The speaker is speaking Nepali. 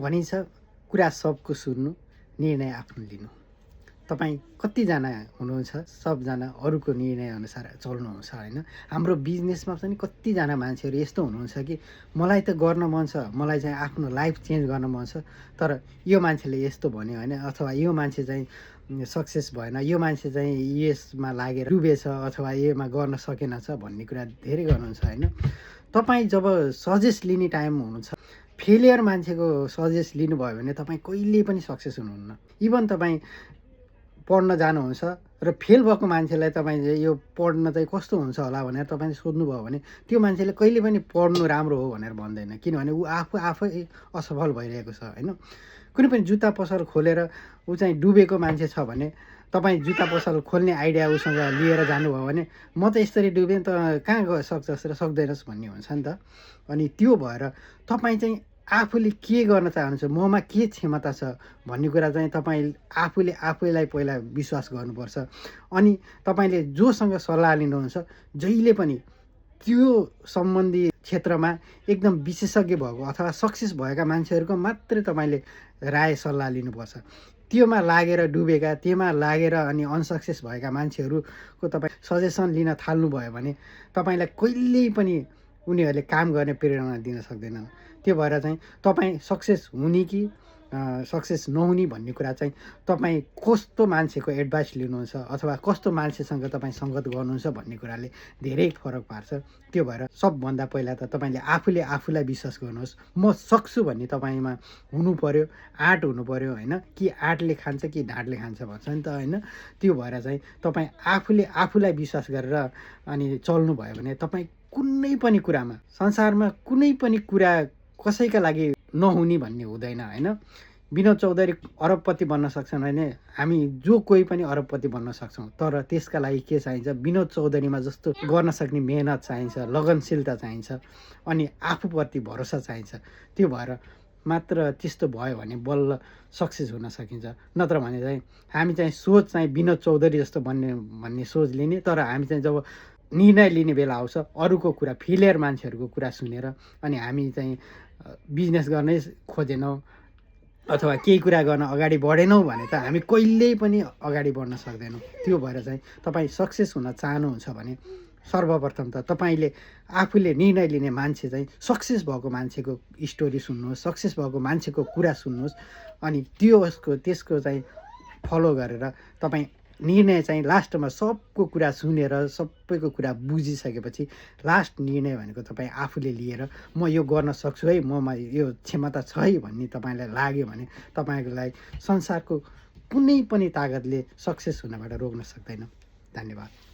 भनिन्छ कुरा सबको सुन्नु, निर्णय आफ्नो लिनु। तपाईँ कतिजना हुनुहुन्छ सबजना अरूको निर्णय अनुसार चल्नुहुन्छ होइन। हाम्रो बिजनेसमा पनि कतिजना मान्छेहरू यस्तो हुनुहुन्छ कि मलाई त गर्न मन छ, मलाई चाहिँ आफ्नो लाइफ चेन्ज गर्न मन छ, तर यो मान्छेले यस्तो भन्यो होइन, अथवा यो मान्छे चाहिँ सक्सेस भएन, यो मान्छे चाहिँ यसमा लागेर डुबेछ अथवा योमा गर्न सकेन छ भन्ने कुरा धेरै गर्नुहुन्छ होइन। तपाईँ जब सजेस्ट लिने टाइम हुनुहुन्छ, फेलियर मान्छेको सजेस्ट लिनुभयो भने तपाईँ कहिले पनि सक्सेस हुनुहुन्न। इभन तपाईँ पढ्न जानुहुन्छ र फेल भएको मान्छेलाई तपाईँ यो पढ्न चाहिँ कस्तो हुन्छ होला भनेर तपाईँले सोध्नुभयो भने त्यो मान्छेले कहिले पनि पढ्नु राम्रो हो भनेर भन्दैन, किनभने ऊ आफै असफल भइरहेको छ होइन। कुनै पनि जुत्ता पसल खोलेर ऊ चाहिँ डुबेको मान्छे छ भने तपाईँ जुत्ता पसल खोल्ने आइडिया उसँग लिएर जानुभयो भने म त यसरी डुबेँ त कहाँ गयो सक्छस् र सक्दैनस् भन्ने हुन्छ नि त। अनि त्यो भएर तपाईँ चाहिँ आफूले के गर्न चाहनुहुन्छ, ममा के क्षमता छ भन्ने कुरा चाहिँ तपाईँ आफैलाई पहिला विश्वास गर्नुपर्छ। अनि तपाईँले जोसँग सल्लाह लिनुहुन्छ जहिले पनि त्यो सम्बन्धी क्षेत्रमा एकदम विशेषज्ञ भएको अथवा सक्सेस भएका मान्छेहरूको मात्रै तपाईँले राय सल्लाह लिनुपर्छ। त्योमा लागेर डुबेका, त्योमा लागेर अनि अनसक्सेस भएका मान्छेहरूको तपाईँ सजेसन लिन थाल्नुभयो भने तपाईँलाई कहिल्यै पनि उनीहरूले काम गर्ने प्रेरणा दिन सक्दैनन्। त्यो भएर चाहिँ तपाईँ सक्सेस हुने कि सक्सेस नहुने भन्ने कुरा चाहिँ तपाईँ कस्तो मान्छेको एडभाइस लिनुहुन्छ अथवा कस्तो मान्छेसँग तपाईँ सङ्गत गर्नुहुन्छ भन्ने कुराले धेरै फरक पार्छ। त्यो भएर सबभन्दा पहिला त तपाईँले आफूलाई विश्वास गर्नुहोस्। म सक्छु भन्ने तपाईँमा हुनु पर्यो, आँट हुनु पर्यो होइन। कि आँटले खान्छ कि ढाँटले खान्छ भन्छ नि त होइन। त्यो भएर चाहिँ तपाईँ आफूलाई विश्वास गरेर अनि चल्नुभयो भने तपाईँ कुनै पनि कुरामा, संसारमा कुनै पनि कुरा कसैका लागि नहुने भन्ने हुँदैन होइन। विनोद चौधरी अरबपति बन्न सक्छन् भने हामी जो कोही पनि अरबपति बन्न सक्छौँ, तर त्यसका लागि के चाहिन्छ, विनोद चौधरीमा जस्तो गर्न सक्ने मेहनत चाहिन्छ, लगनशीलता चाहिन्छ अनि आफूप्रति भरोसा चाहिन्छ। त्यो भएर मात्र त्यस्तो भयो भने बल्ल सक्सेस हुन सकिन्छ। नत्र भने चाहिँ हामी चाहिँ सोच चाहिँ विनोद चौधरी जस्तो भन्ने सोच लिने, तर हामी चाहिँ जब निर्णय लिने बेला आउँछ अरूको कुरा, फेलियर मान्छेहरूको कुरा सुनेर अनि हामी चाहिँ बिजनेस गर्नै खोजेनौँ अथवा केही कुरा गर्न अगाडि बढेनौँ भने त हामी कहिल्यै पनि अगाडि बढ्न सक्दैनौँ। त्यो भएर चाहिँ तपाईँ सक्सेस हुन चाहनुहुन्छ भने सर्वप्रथम त तपाईँले आफूले निर्णय लिने मान्छे चाहिँ सक्सेस भएको मान्छेको स्टोरी सुन्नुहोस्, सक्सेस भएको मान्छेको कुरा सुन्नुहोस् अनि त्यसको चाहिँ फलो गरेर तपाईँ निर्णय चाहिँ लास्टमा सबको कुरा सुनेर सबैको कुरा बुझिसकेपछि लास्ट निर्णय भनेको तपाईँ आफूले लिएर म यो गर्न सक्छु है, ममा यो क्षमता छ है भन्ने तपाईँलाई लाग्यो भने तपाईँलाई संसारको कुनै पनि तागतले सक्सेस हुनबाट रोक्न सक्दैन। धन्यवाद।